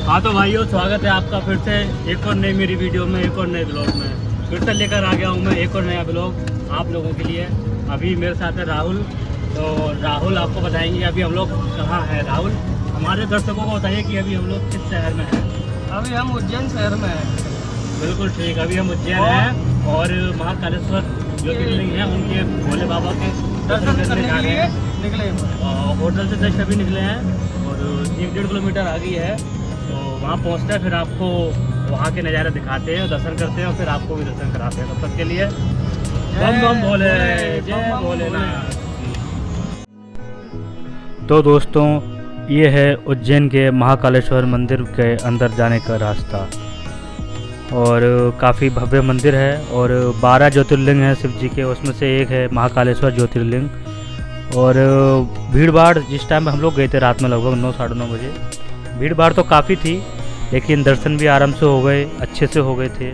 हाँ तो भाइयों, स्वागत है आपका फिर से एक और नई मेरी वीडियो में, एक और नए ब्लॉग में फिर से लेकर आ गया हूँ मैं एक और नया ब्लॉग आप लोगों के लिए। अभी मेरे साथ है राहुल। तो राहुल आपको बताएंगे अभी हम लोग कहाँ हैं। राहुल, हमारे दर्शकों को बताइए कि अभी हम लोग किस शहर में हैं। अभी हम उज्जैन शहर में हैं। बिल्कुल ठीक, अभी हम उज्जैन हैं और महाकालेश्वर ज्योतिर्लिंग है, उनके भोले बाबा के दर्शन करने के लिए निकले। होटल से जस्ट अभी निकले हैं और 1-1.5 किलोमीटर आगे है। तो वहाँ पहुँचते हैं, फिर आपको वहाँ के नज़ारे दिखाते हैं, दर्शन करते हैं और फिर आपको भी दर्शन कराते हैं। तब तक के लिए बम बम भोले, जय भोलेनाथ। तो दोस्तों, ये है उज्जैन के महाकालेश्वर मंदिर के अंदर जाने का रास्ता और काफ़ी भव्य मंदिर है और 12 ज्योतिर्लिंग हैं शिव जी के, उसमें से एक है महाकालेश्वर ज्योतिर्लिंग। और भीड़ भाड़ जिस टाइम हम लोग गए थे रात में लगभग 9-9:30 बजे, भीड़ भाड़ तो काफ़ी थी लेकिन दर्शन भी आराम से हो गए, अच्छे से हो गए थे।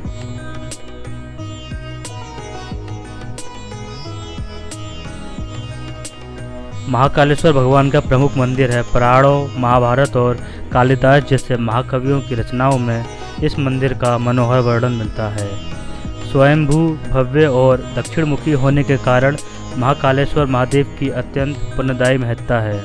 महाकालेश्वर भगवान का प्रमुख मंदिर है। पुराणों, महाभारत और कालिदास जैसे महाकवियों की रचनाओं में इस मंदिर का मनोहर वर्णन मिलता है। स्वयंभू, भव्य और दक्षिणमुखी होने के कारण महाकालेश्वर महादेव की अत्यंत पुण्यदायी महत्ता है।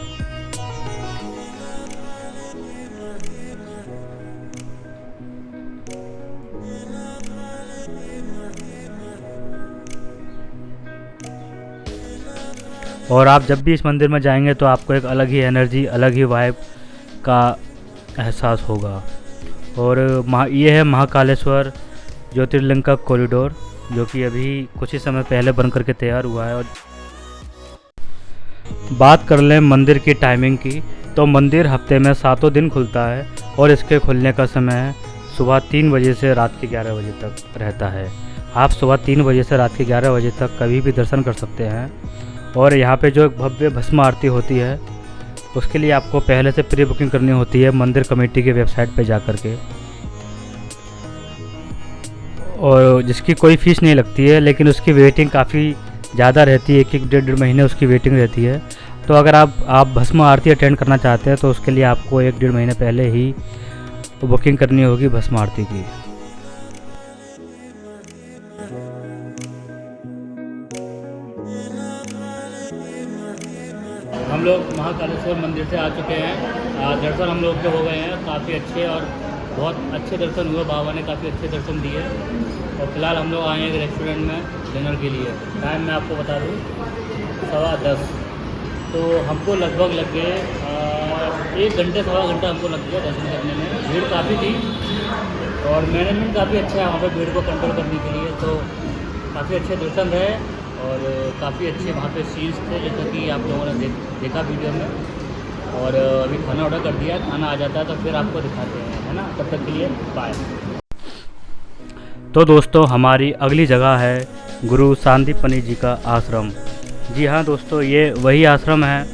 और आप जब भी इस मंदिर में जाएंगे तो आपको एक अलग ही एनर्जी, अलग ही वाइब का एहसास होगा। और ये है महाकालेश्वर ज्योतिर्लिंग का कॉरिडोर, जो कि अभी कुछ ही समय पहले बन करके तैयार हुआ है। और बात कर लें मंदिर की टाइमिंग की, तो मंदिर हफ्ते में 7 दिन खुलता है और इसके खुलने का समय सुबह 3 बजे से रात के 11 बजे तक रहता है। आप सुबह 3 बजे से रात के 11 बजे तक कभी भी दर्शन कर सकते हैं। और यहाँ पे जो एक भव्य भस्म आरती होती है, उसके लिए आपको पहले से प्री बुकिंग करनी होती है मंदिर कमेटी के वेबसाइट पे जा कर के, और जिसकी कोई फ़ीस नहीं लगती है, लेकिन उसकी वेटिंग काफ़ी ज़्यादा रहती है, 1-1.5 महीने उसकी वेटिंग रहती है। तो अगर आप भस्म आरती अटेंड करना चाहते हैं तो उसके लिए आपको 1-1.5 महीने पहले ही बुकिंग करनी होगी भस्म आरती की। हम लोग महाकालेश्वर मंदिर से आ चुके हैं। दर्शन हम लोग के हो गए हैं काफ़ी अच्छे, और बहुत अच्छे दर्शन हुए। बाबा ने काफ़ी अच्छे दर्शन दिए। और फिलहाल हम लोग आए हैं एक रेस्टोरेंट में डिनर के लिए। टाइम मैं आपको बता दूँ 10:15। तो हमको लगभग लग गए 1 घंटे, 1.25 घंटा हमको लग गया दर्शन करने में। भीड़ काफ़ी थी और मैनेजमेंट काफ़ी अच्छा है वहाँ पर भीड़ को कंट्रोल करने के लिए। तो काफ़ी अच्छे दर्शन रहे और काफ़ी अच्छे वहाँ पे सीन्स थे, जैसा कि आप लोगों ने देखा वीडियो में। और अभी खाना ऑर्डर कर दिया, खाना आ जाता है तो फिर आपको दिखाते हैं, है ना। तब तक के लिए बाय। तो दोस्तों, हमारी अगली जगह है गुरु सांदीपनी जी का आश्रम। जी हाँ दोस्तों, ये वही आश्रम है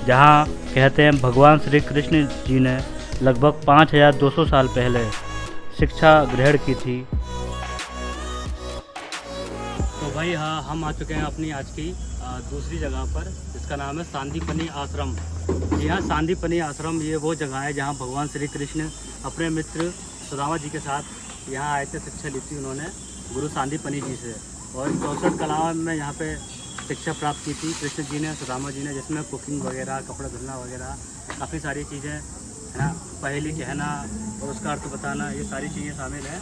जहाँ कहते हैं भगवान श्री कृष्ण जी ने लगभग 5200 साल पहले शिक्षा ग्रहण की थी। तो भाई हाँ, हम आ चुके हैं अपनी आज की दूसरी जगह पर, जिसका नाम है सांदीपनी आश्रम। जी हाँ, सांदीपनी आश्रम ये वो जगह है जहाँ भगवान श्री कृष्ण अपने मित्र सुदामा जी के साथ यहाँ आए थे। शिक्षा ली थी उन्होंने गुरु सांदीपनी जी से, और 64 कलाओं में यहाँ पे शिक्षा प्राप्त की थी कृष्ण जी ने, सुदामा जी ने, जिसमें कुकिंग वगैरह, कपड़ा धुलना वगैरह, काफ़ी सारी चीज़ें, है ना, पहेली कहना और उसका अर्थ बताना, ये सारी चीज़ें शामिल हैं।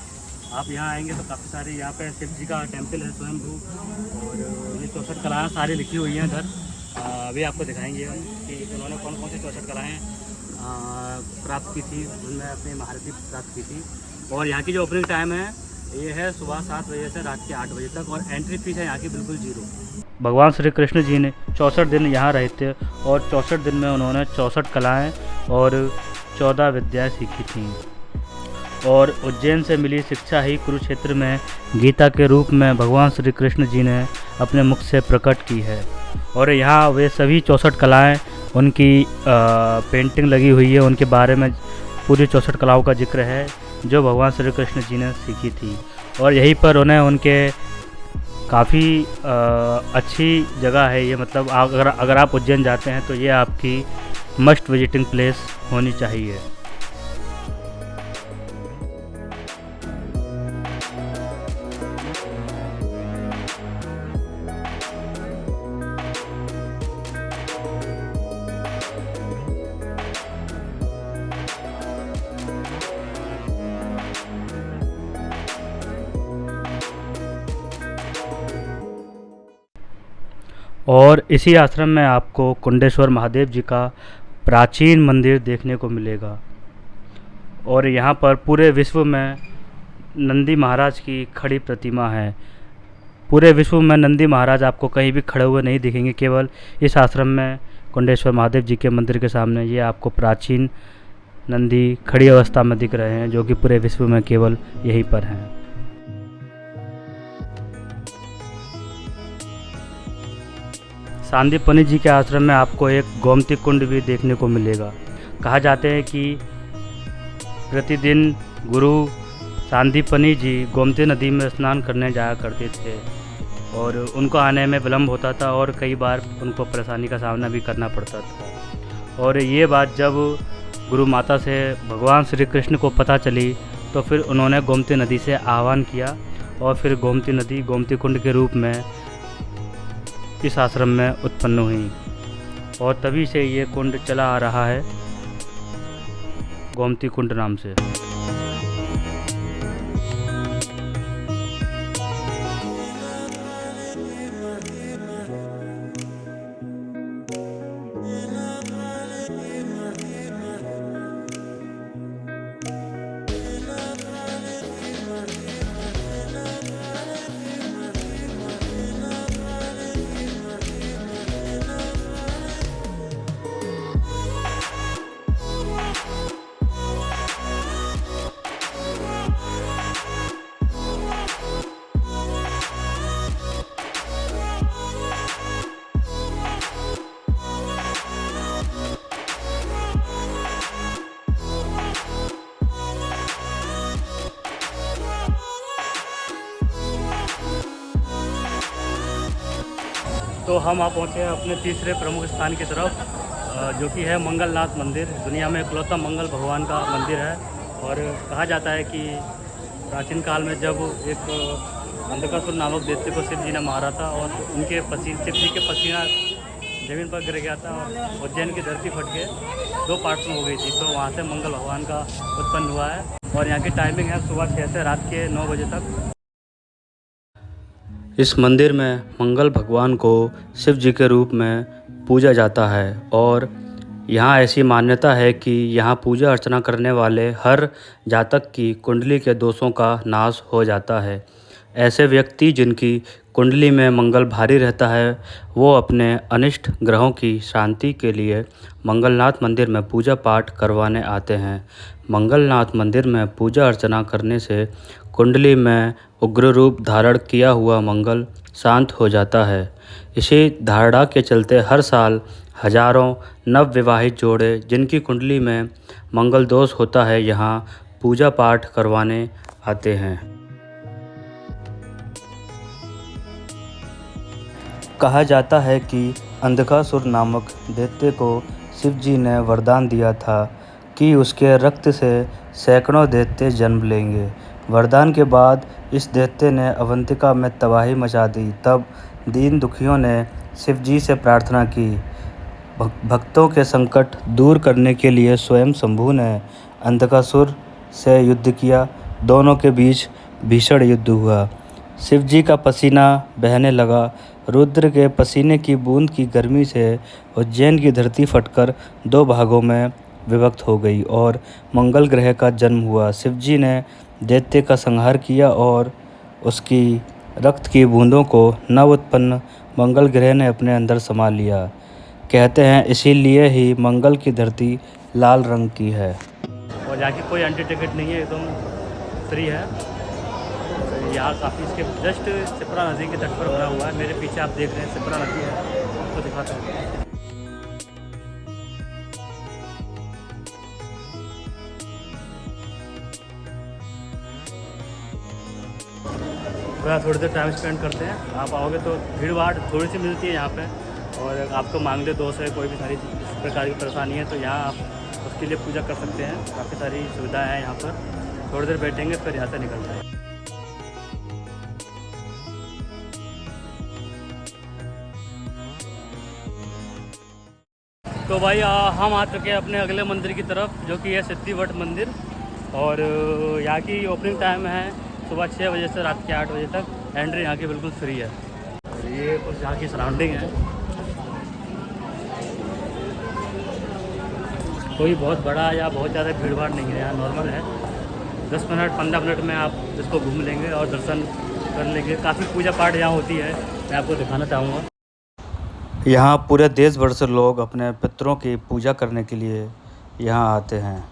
आप यहाँ आएंगे तो काफ़ी सारे यहाँ पे शिव जी का टेम्पल है स्वयंभू, और ये 64 कलाएँ सारी लिखी हुई हैं इधर। अभी आपको दिखाएंगे हम कि उन्होंने कौन कौन सी 64 कलाएँ प्राप्त की थी, उनमें अपनी महारथी प्राप्त की थी। और यहाँ की जो ओपनिंग टाइम है ये है सुबह 7 बजे से रात के 8 बजे तक, और एंट्री फीस है यहाँ की बिल्कुल 0। भगवान श्री कृष्ण जी ने 64 दिन यहाँ रहे थे और 64 दिन में उन्होंने 64 कलाएँ और 14 विद्याएँ सीखी थीं। और उज्जैन से मिली शिक्षा ही कुरुक्षेत्र में गीता के रूप में भगवान श्री कृष्ण जी ने अपने मुख से प्रकट की है। और यहाँ वे सभी 64 कलाएँ, उनकी पेंटिंग लगी हुई है, उनके बारे में पूरी 64 कलाओं का जिक्र है जो भगवान श्री कृष्ण जी ने सीखी थी। और यहीं पर उन्हें उनके काफ़ी अच्छी जगह है ये, मतलब अगर आप उज्जैन जाते हैं तो ये आपकी मस्ट विजिटिंग प्लेस होनी चाहिए। और इसी आश्रम में आपको कुंडेश्वर महादेव जी का प्राचीन मंदिर देखने को मिलेगा। और यहाँ पर पूरे विश्व में नंदी महाराज की खड़ी प्रतिमा है। पूरे विश्व में नंदी महाराज आपको कहीं भी खड़े हुए नहीं दिखेंगे, केवल इस आश्रम में कुंडेश्वर महादेव जी के मंदिर के सामने ये आपको प्राचीन नंदी खड़ी अवस्था में दिख रहे हैं, जो कि पूरे विश्व में केवल यहीं पर हैं। सांदीपनि जी के आश्रम में आपको एक गोमती कुंड भी देखने को मिलेगा। कहा जाता है कि प्रतिदिन गुरु सांदीपनि जी गोमती नदी में स्नान करने जाया करते थे और उनको आने में विलम्ब होता था और कई बार उनको परेशानी का सामना भी करना पड़ता था। और ये बात जब गुरु माता से भगवान श्री कृष्ण को पता चली तो फिर उन्होंने गोमती नदी से आह्वान किया और फिर गोमती नदी गोमती कुंड के रूप में इस आश्रम में उत्पन्न हुई और तभी से ये कुंड चला आ रहा है गोमती कुंड नाम से। तो हम आप पहुँचे हैं अपने तीसरे प्रमुख स्थान की तरफ, जो कि है मंगलनाथ मंदिर। दुनिया में इकलौता मंगल भगवान का मंदिर है और कहा जाता है कि प्राचीन काल में जब एक अंधकासुर नामक दैत्य को शिव जी ने मारा था और उनके शिव जी के पसीना ज़मीन पर गिर गया था और उज्जैन की धरती फट के 2 पार्ट्स में हो गई थी, तो वहाँ से मंगल भगवान का उत्पन्न हुआ है। और यहाँ की टाइमिंग है सुबह 6 से रात के 9 बजे तक। इस मंदिर में मंगल भगवान को शिव जी के रूप में पूजा जाता है और यहाँ ऐसी मान्यता है कि यहाँ पूजा अर्चना करने वाले हर जातक की कुंडली के दोषों का नाश हो जाता है। ऐसे व्यक्ति जिनकी कुंडली में मंगल भारी रहता है वो अपने अनिष्ट ग्रहों की शांति के लिए मंगलनाथ मंदिर में पूजा पाठ करवाने आते हैं। मंगलनाथ मंदिर में पूजा अर्चना करने से कुंडली में उग्र रूप धारण किया हुआ मंगल शांत हो जाता है। इसी धारणा के चलते हर साल हजारों नवविवाहित जोड़े जिनकी कुंडली में मंगल दोष होता है यहाँ पूजा पाठ करवाने आते हैं। कहा जाता है कि अंधकासुर नामक दैत्य को शिव जी ने वरदान दिया था कि उसके रक्त से सैकड़ों दैत्य जन्म लेंगे। वरदान के बाद इस दैत्य ने अवंतिका में तबाही मचा दी। तब दीन दुखियों ने शिव जी से प्रार्थना की। भक्तों के संकट दूर करने के लिए स्वयं शंभु ने अंधकासुर से युद्ध किया। दोनों के बीच भीषण युद्ध हुआ। शिव जी का पसीना बहने लगा। रुद्र के पसीने की बूंद की गर्मी से उज्जैन की धरती फटकर 2 भागों में विभक्त हो गई और मंगल ग्रह का जन्म हुआ। शिव जी ने दैत्य का संहार किया और उसकी रक्त की बूंदों को नव उत्पन्न मंगल ग्रह ने अपने अंदर समा लिया। कहते हैं इसीलिए ही मंगल की धरती लाल रंग की है। और यहाँ की कोई एंट्री टिकट नहीं है, एकदम फ्री है। यहाँ काफ़ी इसके जस्ट सिपरा नदी के तट पर बना हुआ है। मेरे पीछे आप देख रहे हैं सिपरा नदी है, तो दिखाता हूँ। थोड़ा थोड़ी देर टाइम स्पेंड करते हैं। आप आओगे तो भीड़ भाड़ थोड़ी सी मिलती है यहाँ पे, और आपको मांगले दोष है, कोई भी सारी प्रकार की परेशानी है तो यहाँ आप उसके लिए पूजा कर सकते हैं। काफ़ी सारी सुविधाएं हैं यहाँ पर। थोड़ी देर बैठेंगे फिर यहाँ से निकलते हैं। तो भाई हम आ चुके हैं अपने अगले मंदिर की तरफ, जो कि है सिद्धिवट मंदिर। और यहाँ की ओपनिंग टाइम है सुबह 6 बजे से रात के 8 बजे तक। एंट्री यहाँ की बिल्कुल फ्री है। और ये कुछ यहाँ की सराउंडिंग है। कोई बहुत बड़ा या बहुत ज़्यादा भीड़ भाड़ नहीं है, यहाँ नॉर्मल है। 10 मिनट 15 मिनट में आप इसको घूम लेंगे और दर्शन कर लेंगे। काफ़ी पूजा पाठ यहाँ होती है, मैं आपको दिखाना चाहूँगा। यहाँ पूरे देश भर से लोग अपने पितरों की पूजा करने के लिए यहाँ आते हैं।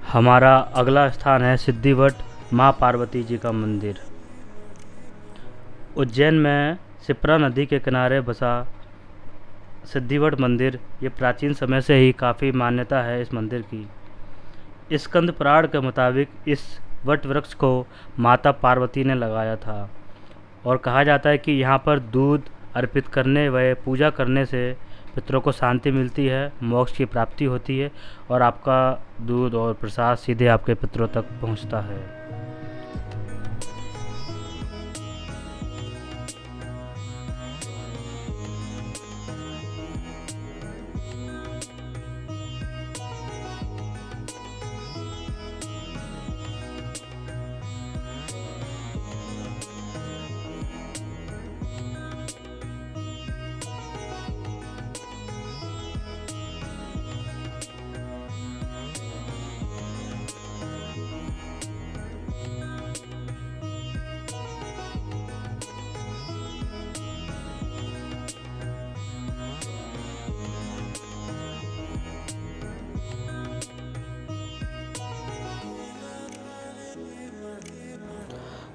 हमारा अगला स्थान है सिद्धिवट माँ पार्वती जी का मंदिर। उज्जैन में शिप्रा नदी के किनारे बसा सिद्धिवट मंदिर, ये प्राचीन समय से ही काफ़ी मान्यता है इस मंदिर की। स्कंद पुराण के मुताबिक इस वट वृक्ष को माता पार्वती ने लगाया था और कहा जाता है कि यहाँ पर दूध अर्पित करने व पूजा करने से पितरों को शांति मिलती है, मोक्ष की प्राप्ति होती है और आपका दूध और प्रसाद सीधे आपके पितरों तक पहुँचता है।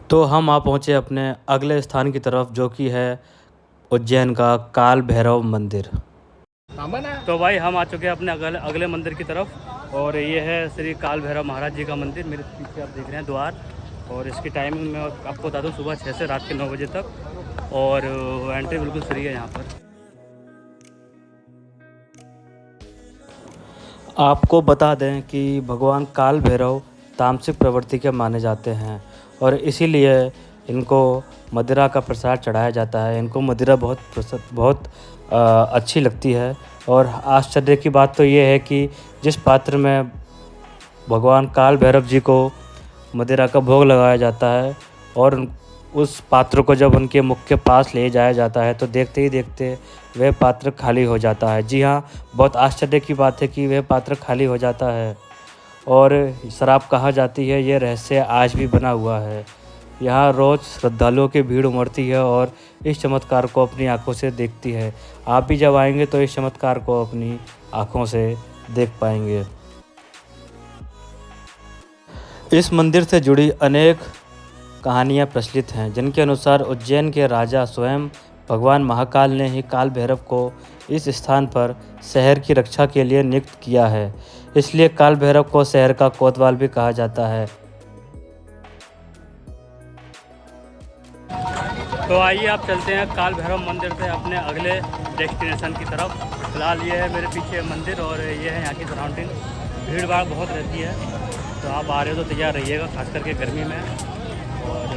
तो हम आ पहुँचे अपने अगले स्थान की तरफ, जो कि है उज्जैन का काल भैरव मंदिर। तो भाई हम आ चुके हैं अपने अगले मंदिर की तरफ और ये है श्री काल भैरव महाराज जी का मंदिर। मेरे पीछे आप देख रहे हैं द्वार, और इसकी टाइमिंग मैं आपको बता दूं, सुबह 6 से रात के 9 बजे तक, और एंट्री बिल्कुल फ्री है यहाँ पर। आपको बता दें कि भगवान काल भैरव तामसिक प्रवृत्ति के माने जाते हैं और इसीलिए इनको मदिरा का प्रसाद चढ़ाया जाता है। इनको मदिरा बहुत अच्छी लगती है। और आश्चर्य की बात तो ये है कि जिस पात्र में भगवान काल भैरव जी को मदिरा का भोग लगाया जाता है और उस पात्र को जब उनके मुख के पास ले जाया जाता है तो देखते ही देखते वह पात्र खाली हो जाता है। जी हाँ, बहुत आश्चर्य की बात है कि वह पात्र खाली हो जाता है और शराब कहा जाती है। ये रहस्य आज भी बना हुआ है। यहाँ रोज़ श्रद्धालुओं की भीड़ उमड़ती है और इस चमत्कार को अपनी आंखों से देखती है। आप भी जब आएंगे तो इस चमत्कार को अपनी आंखों से देख पाएंगे। इस मंदिर से जुड़ी अनेक कहानियाँ प्रचलित हैं, जिनके अनुसार उज्जैन के राजा स्वयं भगवान महाकाल ने ही काल भैरव को इस स्थान पर शहर की रक्षा के लिए नियुक्त किया है। इसलिए काल भैरव को शहर का कोतवाल भी कहा जाता है। तो आइए आप चलते हैं काल भैरव मंदिर से अपने अगले डेस्टिनेशन की तरफ। फिलहाल ये है मेरे पीछे मंदिर और ये है यहाँ की सराउंडिंग। भीड़ भाड़ बहुत रहती है, तो आप आ रहे हो तो तैयार रहिएगा, खास करके गर्मी में। और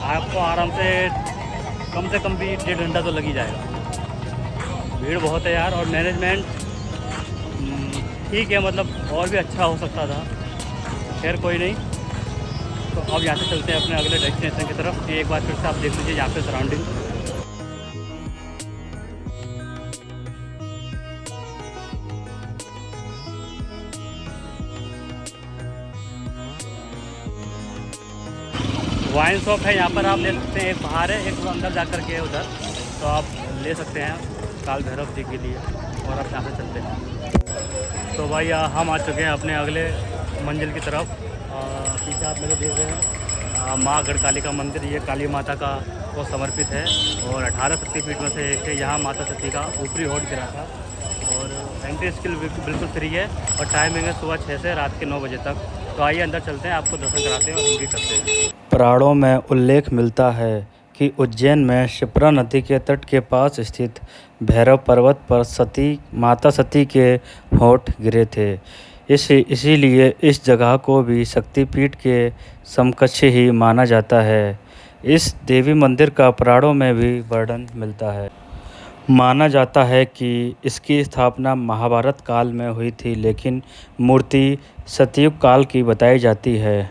आपको आराम से कम भी 1.5 घंटा तो लग ही जाएगा। भीड़ बहुत है यार, और मैनेजमेंट ठीक है, मतलब और भी अच्छा हो सकता था। खैर कोई नहीं। तो अब यहाँ से चलते हैं अपने अगले डेस्टिनेशन की तरफ। एक बार फिर से आप देख लीजिए यहाँ पे सराउंडिंग। वाइन शॉप है यहाँ पर, आप ले सकते हैं। एक बाहर है, एक अंदर जा कर के है उधर, तो आप ले सकते हैं काल भैरव जी के लिए। और आप यहाँ से चलते हैं। तो भाई हम आ चुके हैं अपने अगले मंजिल की तरफ। पीछे आप मेरे देख रहे हैं माँ गढ़कालिका मंदिर। ये काली माता का को समर्पित है और 18 शक्तिपीठ में से एक है। यहाँ माता सती का ऊपरी होठ गिरा था और एंट्री इसकी बिल्कुल फ्री है और टाइमिंग है सुबह 6 से रात के 9 बजे तक। तो आइए अंदर चलते हैं, आपको दर्शन कराते हैं और हम भी करते हैं। पुराणों में उल्लेख मिलता है कि उज्जैन में शिप्रा नदी के तट के पास स्थित भैरव पर्वत पर माता सती के होठ गिरे थे। इसीलिए इस जगह को भी शक्तिपीठ के समकक्ष ही माना जाता है। इस देवी मंदिर का पुराणों में भी वर्णन मिलता है। माना जाता है कि इसकी स्थापना महाभारत काल में हुई थी, लेकिन मूर्ति सतयुग काल की बताई जाती है।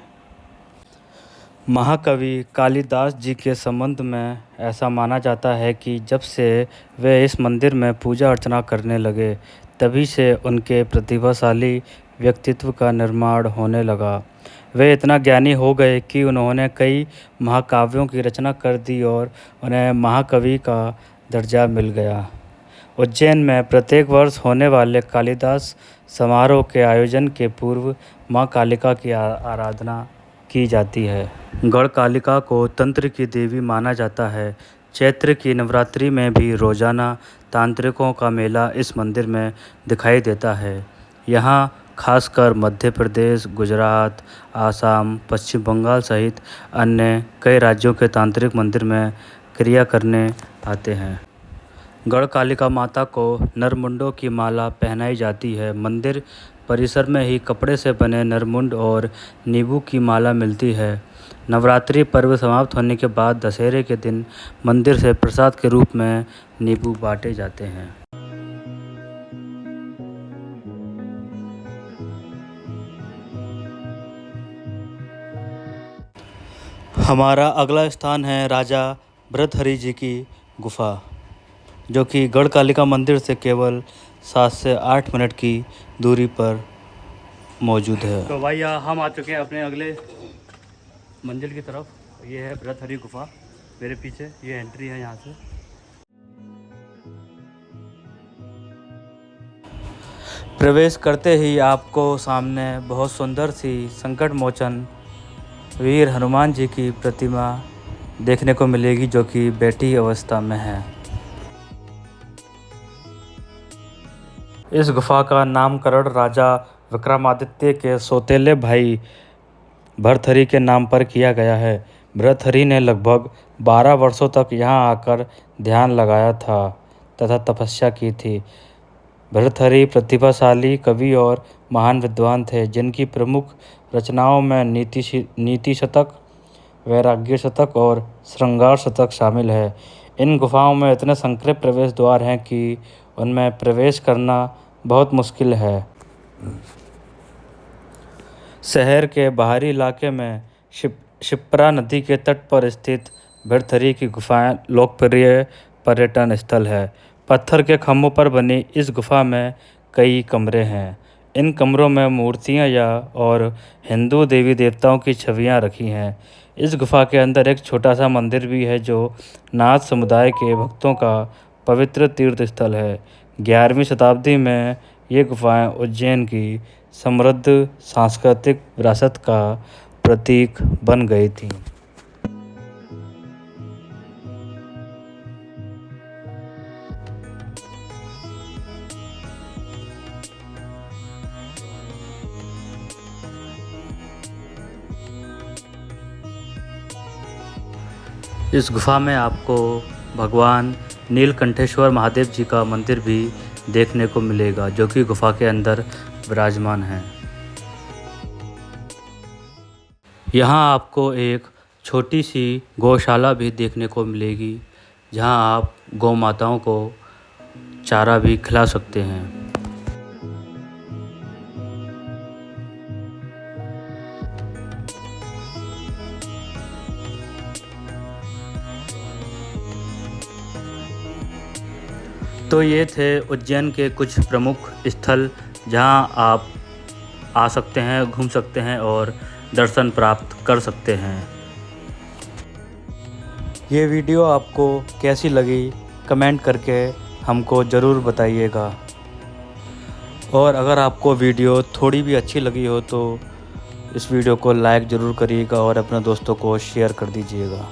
महाकवि कालिदास जी के संबंध में ऐसा माना जाता है कि जब से वे इस मंदिर में पूजा अर्चना करने लगे तभी से उनके प्रतिभाशाली व्यक्तित्व का निर्माण होने लगा। वे इतना ज्ञानी हो गए कि उन्होंने कई महाकाव्यों की रचना कर दी और उन्हें महाकवि का दर्जा मिल गया। उज्जैन में प्रत्येक वर्ष होने वाले कालिदास समारोह के आयोजन के पूर्व माँ कालिका की आराधना की जाती है। गढ़कालिका को तंत्र की देवी माना जाता है। चैत्र की नवरात्रि में भी रोजाना तांत्रिकों का मेला इस मंदिर में दिखाई देता है। यहाँ खासकर मध्य प्रदेश, गुजरात, आसाम, पश्चिम बंगाल सहित अन्य कई राज्यों के तांत्रिक मंदिर में क्रिया करने आते हैं। गढ़कालिका माता को नरमुंडों की माला पहनाई जाती है। मंदिर परिसर में ही कपड़े से बने नरमुंड और नींबू की माला मिलती है। नवरात्रि पर्व समाप्त होने के बाद दशहरे के दिन मंदिर से प्रसाद के रूप में नींबू बांटे जाते हैं। हमारा अगला स्थान है राजा भर्तृहरि जी की गुफा, जो कि गढ़कालिका मंदिर से केवल 7 से 8 मिनट की दूरी पर मौजूद है। तो भाई हम आ चुके हैं अपने अगले मंजिल की तरफ। ये है भर्तृहरि गुफा, मेरे पीछे ये एंट्री है यहाँ से। प्रवेश करते ही आपको सामने बहुत सुंदर सी संकट मोचन वीर हनुमान जी की प्रतिमा देखने को मिलेगी, जो कि बैठी अवस्था में है। इस गुफा का नामकरण राजा विक्रमादित्य के सौतेले भाई भर्तृहरि के नाम पर किया गया है। भर्तृहरि ने लगभग 12 वर्षों तक यहाँ आकर ध्यान लगाया था तथा तपस्या की थी। भर्तृहरि प्रतिभाशाली कवि और महान विद्वान थे, जिनकी प्रमुख रचनाओं में नीति शतक, वैराग्य शतक और श्रृंगार शतक शामिल है। इन गुफाओं में इतने संकरे प्रवेश द्वार हैं कि उनमें प्रवेश करना बहुत मुश्किल है। शहर के बाहरी इलाके में शिप्रा नदी के तट पर स्थित भर्तृहरि की गुफाएं लोकप्रिय पर्यटन स्थल है। पत्थर के खंभों पर बनी इस गुफा में कई कमरे हैं। इन कमरों में मूर्तियां और हिंदू देवी देवताओं की छवियां रखी हैं। इस गुफा के अंदर एक छोटा सा मंदिर भी है, जो नाथ समुदाय के भक्तों का पवित्र तीर्थ स्थल है। 11वीं शताब्दी में ये गुफाएं उज्जैन की समृद्ध सांस्कृतिक विरासत का प्रतीक बन गई थीं। इस गुफा में आपको भगवान नीलकंठेश्वर महादेव जी का मंदिर भी देखने को मिलेगा, जो कि गुफा के अंदर विराजमान है। यहाँ आपको एक छोटी सी गौशाला भी देखने को मिलेगी, जहाँ आप गौ माताओं को चारा भी खिला सकते हैं। तो ये थे उज्जैन के कुछ प्रमुख स्थल, जहाँ आप आ सकते हैं, घूम सकते हैं और दर्शन प्राप्त कर सकते हैं। ये वीडियो आपको कैसी लगी कमेंट करके हमको ज़रूर बताइएगा। और अगर आपको वीडियो थोड़ी भी अच्छी लगी हो तो इस वीडियो को लाइक ज़रूर करिएगा और अपने दोस्तों को शेयर कर दीजिएगा।